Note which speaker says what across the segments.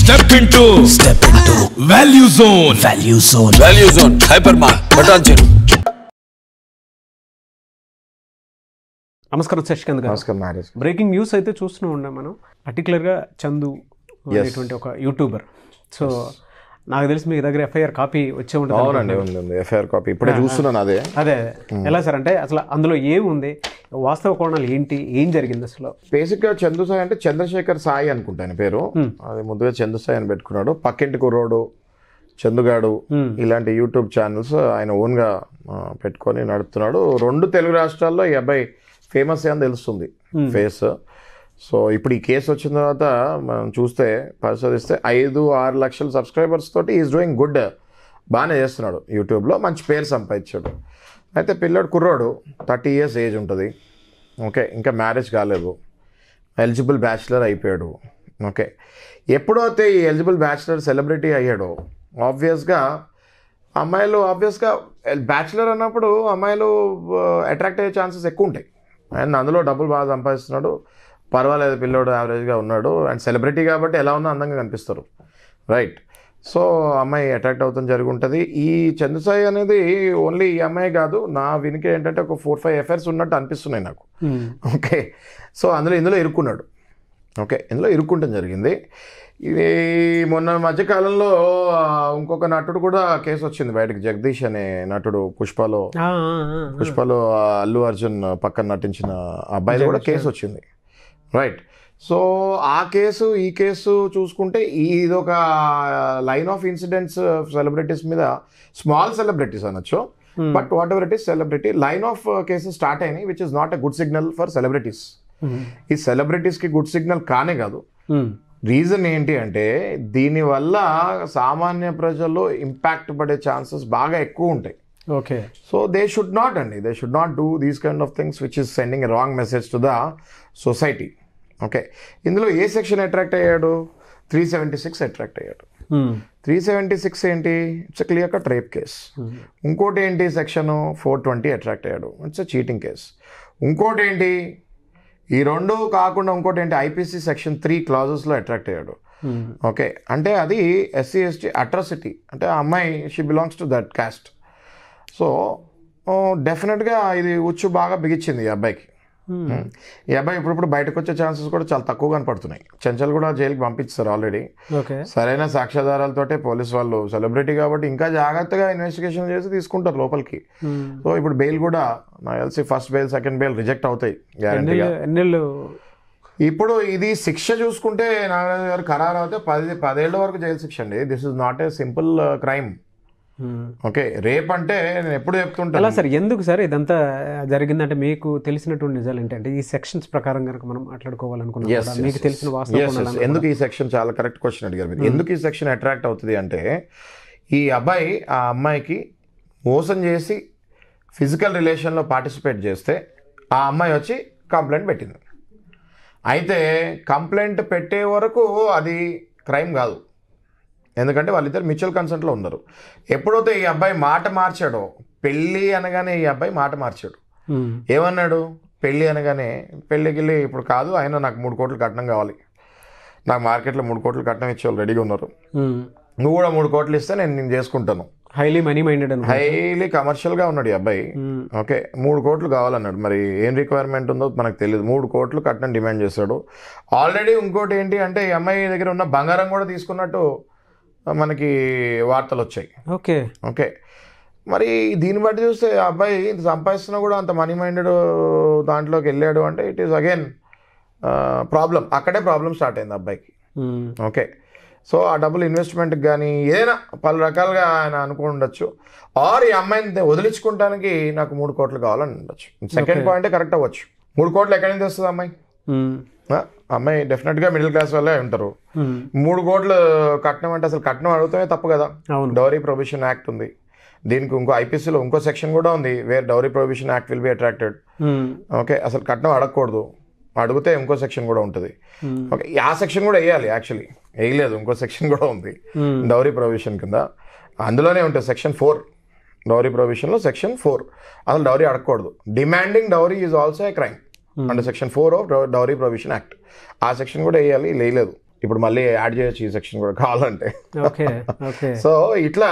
Speaker 1: Step into Value Zone.
Speaker 2: Value Zone. Hypermart. Button.
Speaker 3: నమస్కారం శశికాంత్ గారు.
Speaker 4: నమస్కారం మ్యారేజ్.
Speaker 3: బ్రేకింగ్ న్యూస్ అయితే చూస్తూనే ఉన్నాం మనం, పర్టికులర్గా చందు అనేటువంటి ఒక యూట్యూబర్. సో నాకు తెలిసి మీ దగ్గర ఎఫ్ఐఆర్ కాపీ వచ్చే ఉంటుంది.
Speaker 4: అవునండి, ఉంది ఎఫ్ఐఆర్ కాపీ, ఇప్పుడే చూస్తున్నాను. అదే
Speaker 3: ఎలా సార్ అంటే అసలు అందులో ఏముంది, వాస్తవ కోణాలు ఏంటి, ఏం జరిగింది అసలు?
Speaker 4: బేసిక్గా చందు సాయి అంటే చంద్రశేఖర్ సాయి అనుకుంటా ఆయన పేరు. అది ముందుగా చందు సాయి అని పెట్టుకున్నాడు. పక్కింటి కుర్రోడు, చందుగాడు, ఇలాంటి యూట్యూబ్ ఛానల్స్ ఆయన ఓన్గా పెట్టుకొని నడుపుతున్నాడు. 2 తెలుగు రాష్ట్రాల్లో ఈ అబ్బాయి ఫేమస్ అని తెలుస్తుంది ఫేస్. సో ఇప్పుడు ఈ కేసు వచ్చిన తర్వాత మనం చూస్తే పరిశోధిస్తే 5-6 లక్షల సబ్స్క్రైబర్స్ తోటి ఈజ్ డూయింగ్ గుడ్, బాగానే చేస్తున్నాడు యూట్యూబ్లో, మంచి పేరు సంపాదించాడు. అయితే పిల్లాడు కుర్రాడు, 30 years ఏజ్ ఉంటుంది. ఓకే, ఇంకా మ్యారేజ్ కాలేదు, ఎలిజిబుల్ బ్యాచిలర్ అయిపోయాడు. ఓకే, ఎప్పుడైతే ఈ ఎలిజిబుల్ బ్యాచిలర్ సెలబ్రిటీ అయ్యాడో ఆబ్వియస్గా బ్యాచిలర్ అన్నప్పుడు అమ్మాయిలు అట్రాక్ట్ అయ్యే ఛాన్సెస్ ఎక్కువ ఉంటాయి. అండ్ అందులో డబ్బులు బాగా సంపాదిస్తున్నాడు, పర్వాలేదు, పిల్లోడు యావరేజ్గా ఉన్నాడు, అండ్ సెలబ్రిటీ కాబట్టి ఎలా ఉన్నా అందంగా కనిపిస్తారు, రైట్? సో అమ్మాయి అట్రాక్ట్ అవుతాం జరిగి ఉంటుంది. ఈ చంద్రసాయి అనేది ఓన్లీ ఈ అమ్మాయి కాదు, నా వినికి ఏంటంటే ఒక 4-5 అఫైర్స్ ఉన్నట్టు అనిపిస్తున్నాయి నాకు. ఓకే, సో ఇందులో ఇరుక్కున్నాడు. ఓకే, ఇందులో ఇరుక్కుంటాం జరిగింది. ఇది మొన్న మధ్యకాలంలో ఇంకొక నటుడు కూడా కేసు వచ్చింది బయటకు, జగదీష్ అనే నటుడు, పుష్పలో అల్లు అర్జున్ పక్కన నటించిన అబ్బాయిలు కూడా కేసు వచ్చింది, రైట్? సో ఆ కేసు ఈ కేసు చూసుకుంటే ఇదొక లైన్ ఆఫ్ ఇన్సిడెంట్స్ సెలబ్రిటీస్ మీద, స్మాల్ సెలబ్రిటీస్ అనొచ్చు, but whatever it is celebrity line of cases start అయినాయి, which is not a good signal for celebrities. ఈ సెలబ్రిటీస్కి గుడ్ సిగ్నల్ కానే కాదు. రీజన్ ఏంటి అంటే దీనివల్ల సామాన్య ప్రజల్లో ఇంపాక్ట్ పడే ఛాన్సెస్ బాగా ఎక్కువ ఉంటాయి.
Speaker 3: Okay,
Speaker 4: so they should not do these kind of things which is sending a wrong message to the society. Okay, ఇందులో ఏ సెక్షన్ అట్రాక్ట్ అయ్యాడు? 376 అట్రాక్ట్ అయ్యాడు. 376 ఏంటి? It's a clear cut rape case. ఇంకోటి ఏంటి? సెక్షన్ 420 అట్రాక్ట్ అయ్యాడు, it's a cheating case. ఇంకోటి ఏంటి? ఈ 2 కాకుండా ఇంకోటి ఏంటి? ఐపీసీ సెక్షన్ 3 క్లాజెస్లో అట్రాక్ట్ అయ్యాడు. ఓకే, అంటే అది SC ST అట్రాసిటీ, అంటే ఆ అమ్మాయి she belongs to that cost. So డెఫినెట్గా ఇది ఉచ్చు బాగా బిగించింది ఈ అబ్బాయికి. ఈ అబ్బాయి ఇప్పుడు బయటకు వచ్చే ఛాన్సెస్ కూడా చాలా తక్కువ కనపడుతున్నాయి. చెంచల్ కూడా జైలుకి పంపించారు ఆల్రెడీ, సరైన సాక్ష్యాధారాలతోటే పోలీస్ వాళ్ళు, సెలబ్రిటీ కాబట్టి ఇంకా జాగ్రత్తగా ఇన్వెస్టిగేషన్ చేసి తీసుకుంటారు లోపలికి. సో ఇప్పుడు బెయిల్ కూడా నాకు తెలిసి first bail, second bail reject అవుతాయి గ్యారంటీగా. ఇప్పుడు ఇది శిక్ష చూసుకుంటే నాగరాజు గారు ఖరారు అయితే 10 ఏళ్ల వరకు జైలు శిక్ష అండి. This is not a simple crime. Okay, rape అంటే నేను ఎప్పుడు చెప్తుంటాను.
Speaker 3: అలా సార్, ఎందుకు సార్ ఇదంతా జరిగిందంటే మీకు తెలిసినటువంటి నిజాలు ఏంటంటే ఈ సెక్షన్స్ ప్రకారం కనుక మనం మాట్లాడుకోవాలనుకున్నాం, మీకు తెలిసిన వాస్తవం
Speaker 4: ఎందుకు ఈ సెక్షన్, చాలా కరెక్ట్ క్వశ్చన్ అడిగారు మీరు. ఎందుకు ఈ సెక్షన్ అట్రాక్ట్ అవుతుంది అంటే ఈ అబ్బాయి ఆ అమ్మాయికి మోసం చేసి ఫిజికల్ రిలేషన్లో పార్టిసిపేట్ చేస్తే ఆ అమ్మాయి వచ్చి కంప్లైంట్ పెట్టింది. అయితే కంప్లైంట్ పెట్టే వరకు అది క్రైమ్ కాదు, ఎందుకంటే వాళ్ళిద్దరు మ్యూచువల్ కన్సెంట్లో ఉన్నారు. ఎప్పుడైతే ఈ అబ్బాయి మాట మార్చాడో, పెళ్ళి అనగానే ఈ అబ్బాయి మాట మార్చాడు. ఏమన్నాడు? పెళ్ళి అనగానే పెళ్ళికి వెళ్ళి ఇప్పుడు కాదు, అయినా నాకు 3 కోట్లు కట్నం కావాలి, నాకు మార్కెట్లో 3 కోట్లు కట్నం ఇచ్చేవాళ్ళు రెడీగా ఉన్నారు, నువ్వు కూడా 3 కోట్లు ఇస్తే నేను చేసుకుంటాను.
Speaker 3: హైలీ మనీ మైండెడ్,
Speaker 4: హైలీ కమర్షియల్గా ఉన్నాడు ఈ అబ్బాయి. ఓకే, 3 కోట్లు కావాలన్నాడు. మరి ఏం రిక్వైర్మెంట్ ఉందో మనకు తెలియదు, 3 కోట్లు కట్నం డిమాండ్ చేశాడు. ఆల్రెడీ ఇంకోటి ఏంటి అంటే ఈ అమ్మాయి దగ్గర ఉన్న బంగారం కూడా తీసుకున్నట్టు మనకి వార్తలు వచ్చాయి.
Speaker 3: ఓకే
Speaker 4: ఓకే, మరి దీన్ని బట్టి చూస్తే ఆ అబ్బాయి సంపాదిస్తున్నా కూడా అంత మనీ మైండెడ్ దాంట్లోకి వెళ్ళాడు అంటే ఇట్ ఈస్ అగైన్ ప్రాబ్లం. అక్కడే ప్రాబ్లం స్టార్ట్ అయింది అబ్బాయికి. ఓకే, సో ఆ డబ్బులు ఇన్వెస్ట్మెంట్కి కానీ ఏదైనా పలు రకాలుగా ఆయన అనుకుని ఉండొచ్చు, ఆర్ ఈ అమ్మాయిని వదిలించుకోవడానికి నాకు 3 కోట్లు కావాలని ఉండొచ్చు. సెకండ్ పాయింటే కరెక్ట్ అవ్వచ్చు. 3 కోట్లు ఎక్కడి నుంచి వస్తుంది అమ్మాయి? అమ్మాయి డెఫినెట్గా మిడిల్ క్లాస్ వాళ్ళే ఉంటారు. 3 కోట్లు కట్నం అంటే అసలు కట్నం అడుగుతామే తప్పు కదా. డౌరీ ప్రొహిబిషన్ యాక్ట్ ఉంది, దీనికి ఇంకో ఐపీసీలో ఇంకో సెక్షన్ కూడా ఉంది, where dowry prohibition act will be attracted. Okay, అసలు కట్నం అడగకూడదు, అడిగితే ఇంకో సెక్షన్ కూడా ఉంటుంది. ఓకే, ఆ సెక్షన్ కూడా వేయాలి, యాక్చువల్లీ వేయలేదు, ఇంకో సెక్షన్ కూడా ఉంది డౌరీ ప్రొహిబిషన్ కింద, అందులోనే ఉంటుంది సెక్షన్ 4. డౌరీ ప్రొహిబిషన్లో సెక్షన్ 4 అసలు డౌరీ అడగకూడదు. Demanding dowry is also a crime under section 4 of dowry prohibition act. ఆ సెక్షన్ కూడా వేయాలి, వేయలేదు. ఇప్పుడు మళ్ళీ యాడ్ చేయొచ్చు ఈ సెక్షన్ కూడా కావాలంటే.
Speaker 3: Okay okay.
Speaker 4: సో ఇట్లా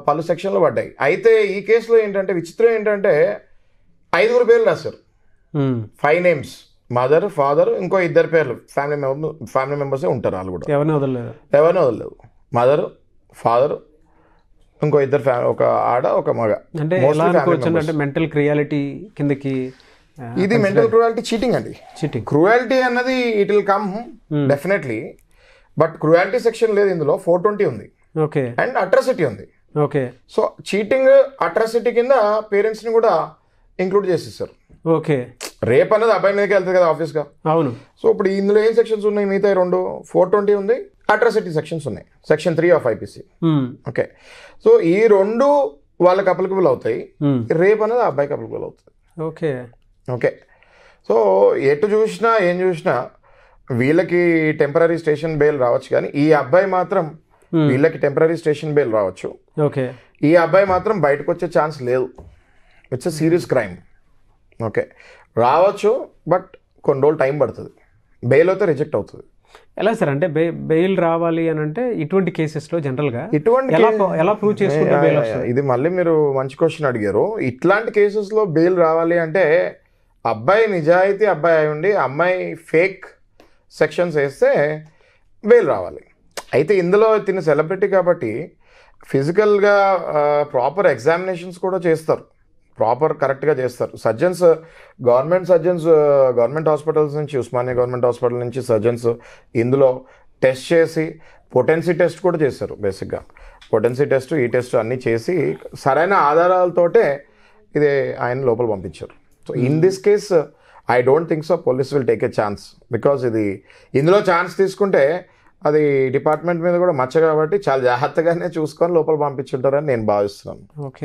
Speaker 4: పలు సెక్షన్లు పడ్డాయి. అయితే ఈ కేసులో ఏంటంటే విచిత్రం ఏంటంటే 5 పేర్లు రాశారు, 5 నేమ్స్, మదర్, ఫాదర్, ఇంకో 2 పేర్లు ఫ్యామిలీ మెంబర్సే ఉంటారు. వాళ్ళు కూడా ఎవరిని వదలలేదు. మదర్, ఫాదర్, ఇంకో 2 ఒక ఆడ ఒక మగ.
Speaker 3: అంటే మెంటల్ క్రియాలిటీ కిందకి
Speaker 4: ఇది మెంటల్ క్రూయాలిటీ చీటింగ్ అండి. క్రూయాలిటీ అన్నది it will come definitely, but cruelty section లేదు ఇందులో. 420 ఉంది అండ్ అట్రాసిటీ ఉంది. సో చీటింగ్, అట్రాసిటీ కింద పేరెంట్స్ ని కూడా ఇంక్లూడ్ చేసేసారు. రేప్ అనేది అబ్బాయి మీదకి వెళ్తుంది కదా ఆఫీస్ గా. అవును. సో ఇప్పుడు ఇందులో ఏం సెక్షన్స్ ఉన్నాయి? మిగతా 2 420 ఉంది, అట్రాసిటీ సెక్షన్స్ ఉన్నాయి, section 3 of IPC. Okay. So ఈ 2 వాళ్ళకి అప్లికబుల్ అవుతాయి, రేప్ అనేది అబ్బాయికి అప్లికబుల్ అవుతుంది. ఓకే. సో ఎటు చూసినా ఏం చూసినా వీళ్ళకి టెంపరీ స్టేషన్ బెయిల్ రావచ్చు, కానీ ఈ అబ్బాయి మాత్రం వీళ్ళకి టెంపరీ స్టేషన్ బెయిల్ రావచ్చు. ఈ అబ్బాయి మాత్రం బయటకు వచ్చే ఛాన్స్ లేదు. It's a serious crime. Okay, రావచ్చు, బట్ కొన్ని రోజులు టైం పడుతుంది. బెయిల్ అయితే రిజెక్ట్ అవుతుంది.
Speaker 3: ఎలా సార్? అంటే బెయిల్ రావాలి అని అంటే ఇటువంటి కేసెస్లో జనరల్గా ఎలా ప్రూవ్ చేసుకుంటే బెయిల్ వస్తుంది?
Speaker 4: ఇది మళ్ళీ మీరు మంచి క్వశ్చన్ అడిగారు. ఇట్లాంటి కేసెస్లో బెయిల్ రావాలి అంటే అబ్బాయి నిజాయితీ అబ్బాయి అయి ఉండి అమ్మాయి ఫేక్ సెక్షన్స్ వేస్తే బెయిల్ రావాలి. అయితే ఇందులో తిన్న సెలబ్రిటీ కాబట్టి ఫిజికల్గా ప్రాపర్ ఎగ్జామినేషన్స్ కూడా చేస్తారు, ప్రాపర్ కరెక్ట్గా చేస్తారు. సర్జన్స్, గవర్నమెంట్ హాస్పిటల్స్ నుంచి, ఉస్మానియా గవర్నమెంట్ హాస్పిటల్ నుంచి సర్జన్స్ ఇందులో టెస్ట్ చేసి పొటెన్సీ టెస్ట్ కూడా చేస్తారు. బేసిక్గా పొటెన్సీ టెస్ట్, ఈ టెస్ట్ అన్నీ చేసి సరైన ఆధారాలతోటే ఇది ఆయన లోపల పంపించారు. So in this case I don't think so police will take a chance, because ఇందులో ఛాన్స్ తీసుకుంటే అది డిపార్ట్మెంట్ మీద కూడా మచ్చ కాబట్టి చాలా జాగ్రత్తగానే చూసుకొని లోపల పంపించుంటారని నేను భావిస్తున్నాను.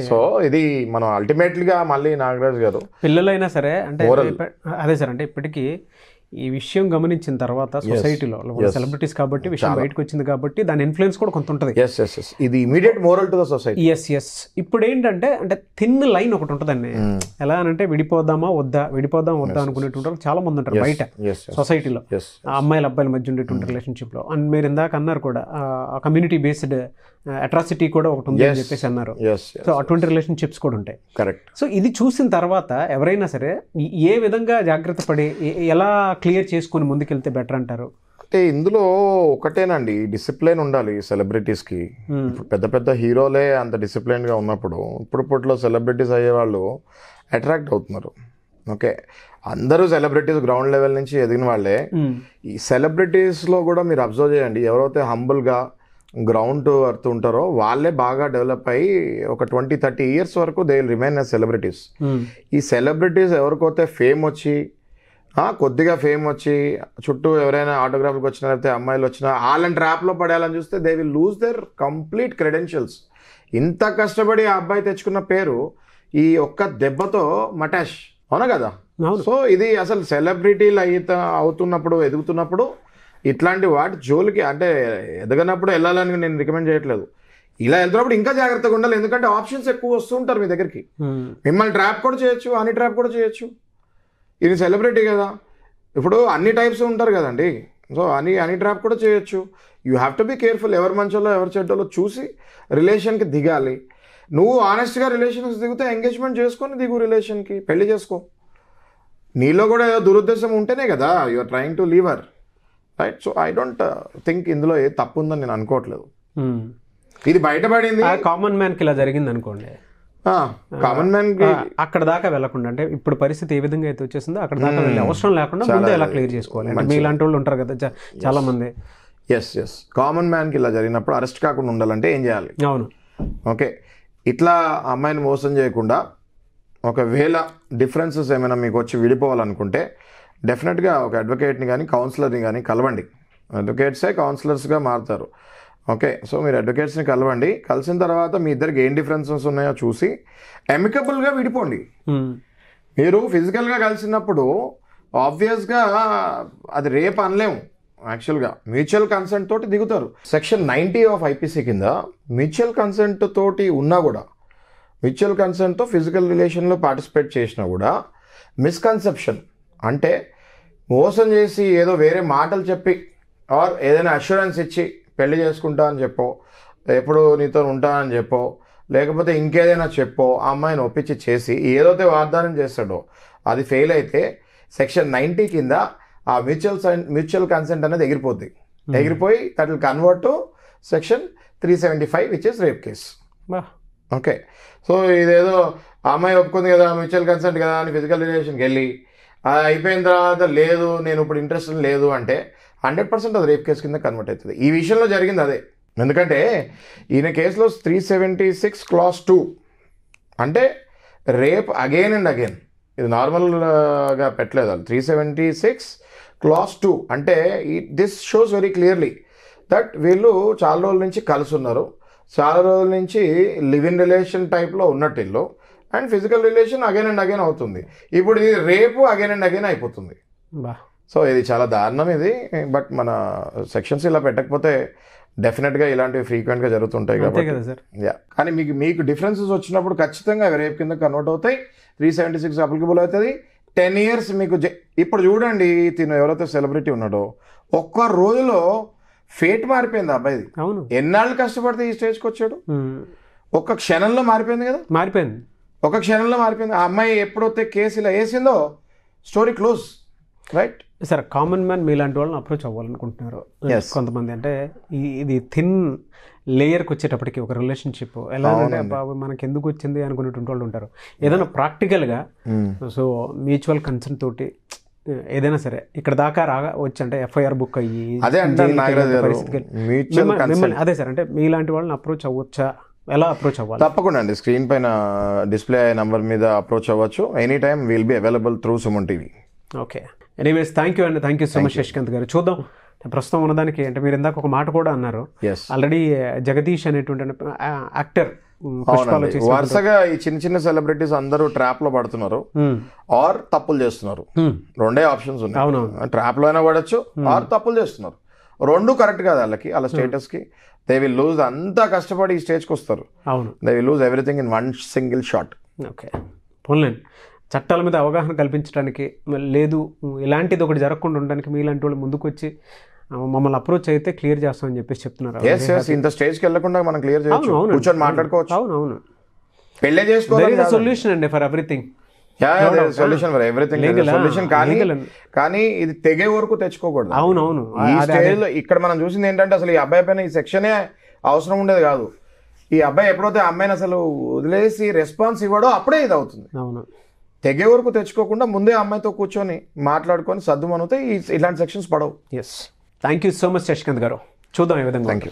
Speaker 4: సో ఇది మనం అల్టిమేట్లీగా మళ్ళీ నాగరాజ్ గారు
Speaker 3: పిల్లలైనా సరే అంటే అదే సార్, అంటే ఇప్పటికీ ఈ విషయం గమనించిన తర్వాత సొసైటీలో సెలబ్రిటీస్ కాబట్టి విషయం బయటకు వచ్చింది కాబట్టి దాని ఇన్ఫ్లుయెన్స్ కూడా కొంత ఉంటుంది.
Speaker 4: ఇది immediate moral to the society.
Speaker 3: ఇప్పుడు ఏంటంటే అంటే థిన్ లైన్ ఒకటి ఉంటుందండి. ఎలా అంటే విడిపోదాం వద్దా అనుకునేటువంటి చాలా మంది ఉంటారు బయట సొసైటీలో, అమ్మాయిల అబ్బాయిల మధ్య ఉండేటువంటి రిలేషన్షిప్ లో. అండ్ మీరు ఇందాక అన్నారు కూడా కమ్యూనిటీ బేస్డ్ అట్రాసిటీ కూడా ఒకటి ఉంది అని చెప్పేసి అన్నారు. సో అటువంటి రిలేషన్షిప్స్ కూడా ఉంటాయి.
Speaker 4: కరెక్ట్.
Speaker 3: సో ఇది చూసిన తర్వాత ఎవరైనా సరే ఏ విధంగా జాగ్రత్త పడి ఎలా క్లియర్ చేసుకొని ముందుకెళ్తే బెటర్ అంటారు?
Speaker 4: అంటే ఇందులో ఒకటేనండి, డిసిప్లిన్ ఉండాలి సెలబ్రిటీస్కి. ఇప్పుడు పెద్ద పెద్ద హీరోలే అంత డిసిప్లిన్గా ఉన్నప్పుడు ఇప్పట్లో సెలబ్రిటీస్ అయ్యే వాళ్ళు అట్రాక్ట్ అవుతున్నారు. ఓకే, అందరూ సెలబ్రిటీస్ గ్రౌండ్ లెవెల్ నుంచి ఎదిగిన వాళ్ళే. ఈ సెలబ్రిటీస్లో కూడా మీరు అబ్జర్వ్ చేయండి, ఎవరైతే హంబుల్గా గ్రౌండ్ టు అర్త్ ఉంటారో వాళ్ళే బాగా డెవలప్ అయ్యి ఒక 20-30 years వరకు they will remain as celebrities. ఈ సెలబ్రిటీస్ ఎవరికైతే ఫేమ్ వచ్చి కొద్దిగా ఫేమ్ వచ్చి చుట్టూ ఎవరైనా ఆటోగ్రాఫ్కి వచ్చినా లేకపోతే అమ్మాయిలు వచ్చినా వాళ్ళని ట్రాప్లో పడేయాలని చూస్తే they will lose their complete credentials. ఇంత కష్టపడి ఆ అబ్బాయి తెచ్చుకున్న పేరు ఈ ఒక్క దెబ్బతో మటాష్, అవునా కదా? సో ఇది అసలు సెలబ్రిటీలు అవుతున్నప్పుడు ఎదుగుతున్నప్పుడు ఇట్లాంటి వాటి జోలికి అంటే ఎదగనప్పుడు వెళ్ళాలని నేను రికమెండ్ చేయట్లేదు. ఇలా వెళ్తున్నప్పుడు ఇంకా జాగ్రత్తగా ఉండాలి, ఎందుకంటే ఆప్షన్స్ ఎక్కువ వస్తూ ఉంటారు మీ దగ్గరికి. మిమ్మల్ని ట్రాప్ కూడా చేయొచ్చు, అన్ని ట్రాప్ కూడా చేయొచ్చు. ఇది సెలబ్రిటీ కదా, ఇప్పుడు అన్ని టైప్స్ ఉంటారు కదండి. సో అన్ని ట్రాప్ కూడా చేయొచ్చు. You have to be careful. ఎవరు మంచోళ్ళో ఎవరు చెడ్డోళ్ళో చూసి రిలేషన్కి దిగాలి. నువ్వు ఆనెస్ట్గా రిలేషన్స్ దిగితే ఎంగేజ్మెంట్ చేసుకొని దిగు, రిలేషన్కి పెళ్లి చేసుకో. నీలో కూడా ఏదో దురుద్దేశం ఉంటేనే కదా you are trying to leave her, right? So I don't think ఇందులో ఏ తప్పు ఉందని నేను అనుకోవట్లేదు. ఇది బయటపడింది
Speaker 3: కామన్ మ్యాన్కి ఇలా జరిగింది అనుకోండి,
Speaker 4: కామన్ మ్యాన్
Speaker 3: అక్కడ దాకా వెళ్లకుండా, అంటే ఇప్పుడు పరిస్థితి ఏ విధంగా అయితే వచ్చేసిందో అక్కడ దాకా వెళ్ళే అవసరం లేకుండా ముందే ఎలా క్లియర్ చేసుకోవాలి. అంటే మీలాంటి వాళ్ళు ఉంటారు కదా చాలా మంది.
Speaker 4: ఎస్ కామన్ మ్యాన్కి ఇలా జరిగినప్పుడు అరెస్ట్ కాకుండా ఉండాలంటే ఏం చేయాలి?
Speaker 3: అవును,
Speaker 4: ఓకే. ఇట్లా అమ్మాయిని మోసం చేయకుండా ఒకవేళ డిఫరెన్సెస్ ఏమైనా మీకు వచ్చి విడిపోవాలనుకుంటే డెఫినెట్గా ఒక అడ్వకేట్ని కానీ కౌన్సిలర్ని కానీ కలవండి. అడ్వకేట్సే కౌన్సిలర్స్గా మారుతారు. ఓకే, సో మీరు అడ్వకేట్స్ని కలవండి. కలిసిన తర్వాత మీ ఇద్దరికి ఏం డిఫరెన్సెస్ ఉన్నాయో చూసి అమికబుల్గా విడిపోండి. మీరు ఫిజికల్గా కలిసినప్పుడు ఆబ్వియస్గా అది రేప్ అనలేము. యాక్చువల్గా మ్యూచువల్ కన్సెంట్ తోటి దిగుతారు. సెక్షన్ 90 ఆఫ్ ఐపీసీ కింద మ్యూచువల్ కన్సెంట్ తోటి ఉన్నా కూడా, మ్యూచువల్ కన్సెంట్తో ఫిజికల్ రిలేషన్లో పార్టిసిపేట్ చేసినా కూడా మిస్కన్సెప్షన్ అంటే మోసం చేసి ఏదో వేరే మాటలు చెప్పి ఆర్ ఏదైనా అష్యూరెన్స్ ఇచ్చి పెళ్లి చేసుకుంటా అని చెప్పో, ఎప్పుడు నీతో ఉంటా అని చెప్పో, లేకపోతే ఇంకేదైనా చెప్పో ఆ అమ్మాయిని ఒప్పించి చేసి ఏదైతే వాగ్దానం చేస్తాడో అది ఫెయిల్ అయితే సెక్షన్ 90 కింద ఆ మ్యూచువల్ కన్సెంట్ అనేది ఎగిరిపోద్ది. ఎగిరిపోయి that will convert to section 375 which is rape case. Okay, so ఇదేదో ఆ అమ్మాయి ఒప్పుకుంది కదా మ్యూచువల్ కన్సెంట్ కదా అని ఫిజికల్ రిలేషన్కి వెళ్ళి అయిపోయిన తర్వాత లేదు నేను ఇప్పుడు ఇంట్రెస్ట్ లేదు అంటే 100% అది రేప్ కేసు కింద కన్వర్ట్ అవుతుంది. ఈ విషయంలో జరిగింది అదే. ఎందుకంటే ఈయన కేసులో 376 Clause 2 అంటే రేప్ అగైన్ అండ్ అగైన్, ఇది నార్మల్గా పెట్టలేదు వాళ్ళు. 376 Clause 2 అంటే this shows very clearly that వీళ్ళు చాలా రోజుల నుంచి కలిసి ఉన్నారు, చాలా రోజుల నుంచి లివ్ ఇన్ రిలేషన్ టైప్లో ఉన్నట్టు వీళ్ళు, and physical relation again and again అవుతుంది. ఇప్పుడు ఇది రేపు అగైన్ అండ్ అగైన్ అయిపోతుంది. సో ఇది చాలా దారుణం ఇది. బట్ మన సెక్షన్స్ ఇలా పెట్టకపోతే డెఫినెట్గా ఇలాంటివి ఫ్రీక్వెంట్గా జరుగుతుంటాయి కాబట్టి. యా, కానీ మీకు డిఫరెన్సెస్ వచ్చినప్పుడు ఖచ్చితంగా రేప్ కింద కన్వర్ట్ అవుతాయి. 376 అప్లికబుల్ అవుతుంది. 10 years మీకు ఇప్పుడు చూడండి, తిను ఎవరైతే సెలబ్రిటీ ఉన్నాడో ఒక్క రోజులో ఫేట్ మారిపోయింది అబ్బాయిది.
Speaker 3: అవును,
Speaker 4: ఎన్నాళ్ళు కష్టపడితే ఈ స్టేజ్కి వచ్చాడు, ఒక్క క్షణంలో మారిపోయింది కదా,
Speaker 3: మారిపోయింది,
Speaker 4: ఒక క్షణంలో మారిపోయింది. ఆ అమ్మాయి ఎప్పుడైతే కేసు ఇలా వేసిందో స్టోరీ క్లోజ్, రైట్?
Speaker 3: సరే, కామన్ మ్యాన్ మీలాంటి వాళ్ళని అప్రోచ్ అవ్వాలనుకుంటున్నారు కొంతమంది. అంటే ఇది థిన్ లేయర్కి వచ్చేటప్పటికి ఒక రిలేషన్షిప్ ఎలా అంటే బాబు మనకి ఎందుకు వచ్చింది అనుకునేటువంటి వాళ్ళు ఉంటారు. ఏదైనా ప్రాక్టికల్గా సో మ్యూచువల్ కన్సెంట్ తోటి ఏదైనా సరే ఇక్కడ దాకా వచ్చి అంటే ఎఫ్ఐఆర్ బుక్ అయ్యి అదే సార్, అంటే మీలాంటి వాళ్ళని అప్రోచ్ అవ్వచ్చా, ఎలా అప్రోచ్ అవ్వాలి?
Speaker 4: తప్పకుండా అండి, స్క్రీన్ పైన డిస్ప్లే అయ్యే నంబర్ మీద అప్రోచ్ అవ్వచ్చు. Any time will be available through Suman TV.
Speaker 3: Okay, anyways thank you అండి, thank you so much Shashikanth గారు. చూద్దాం ప్రస్తుతం ఉన్నదానికి, అంటే మీరు ఇందాక ఒక మాట కూడా అన్నారు, ఆల్రెడీ జగదీష్ అనేటువంటి యాక్టర్
Speaker 4: వరుసగా ఈ చిన్న చిన్న సెలబ్రిటీస్ అందరూ ట్రాప్ లో పడుతున్నారు ఆర్ తప్పులు చేస్తున్నారు. రెండే ఆప్షన్స్ ఉన్నాయి, ట్రాప్ లో అయినా పడచ్చు ఆర్ తప్పులు చేస్తున్నారు. రెండు కరెక్ట్ కాదు వాళ్ళకి, వాళ్ళ స్టేటస్ కి. దే విల్ లూజ్, అంతా కష్టపడి ఈ స్టేజ్కి వస్తారు.
Speaker 3: అవును,
Speaker 4: they will lose everything in one single shot.
Speaker 3: Okay, పోన్లేండి, చట్టాల మీద అవగాహన కల్పించడానికి లేదు, ఇలాంటిది ఒకటి జరగకుండా ఉండడానికి మీలాంటి వాళ్ళు ముందుకు వచ్చి మమ్మల్ని అప్రోచ్ అయితే క్లియర్ చేస్తామని చెప్పేసి చెప్తున్నారు.
Speaker 4: ఇంత స్టేజ్కి వెళ్ళకుండా మనం క్లియర్ చేయొచ్చు, కూర్చొని మాట్లాడుకోవచ్చు.
Speaker 3: అవునవును,
Speaker 4: పెళ్ళే చేసుకోవాలి,
Speaker 3: సొల్యూషన్ అండి for everything.
Speaker 4: Solution for everything solution, కానీ ఇది తెగే వరకు తెచ్చుకోకూడదు.
Speaker 3: అవునవును,
Speaker 4: ఈ స్టేజ్ లో ఇక్కడ మనం చూసింది ఏంటంటే అసలు ఈ అబ్బాయి పైన ఈ సెక్షనే అవసరం ఉండేది కాదు. ఈ అబ్బాయి ఎప్పుడైతే అమ్మాయిని అసలు వదిలేసి రెస్పాన్స్ ఇవ్వడో అప్పుడే ఇది అవుతుంది.
Speaker 3: అవును,
Speaker 4: తెగే వరకు తెచ్చుకోకుండా ముందే అమ్మాయితో కూర్చొని మాట్లాడుకొని సర్దుమనుతే ఇలాంటి సెక్షన్స్ పడవు.
Speaker 3: Yes, thank you so much Shashikanth గారు. చూద్దాం ఈ విధంగా.
Speaker 4: Thank you.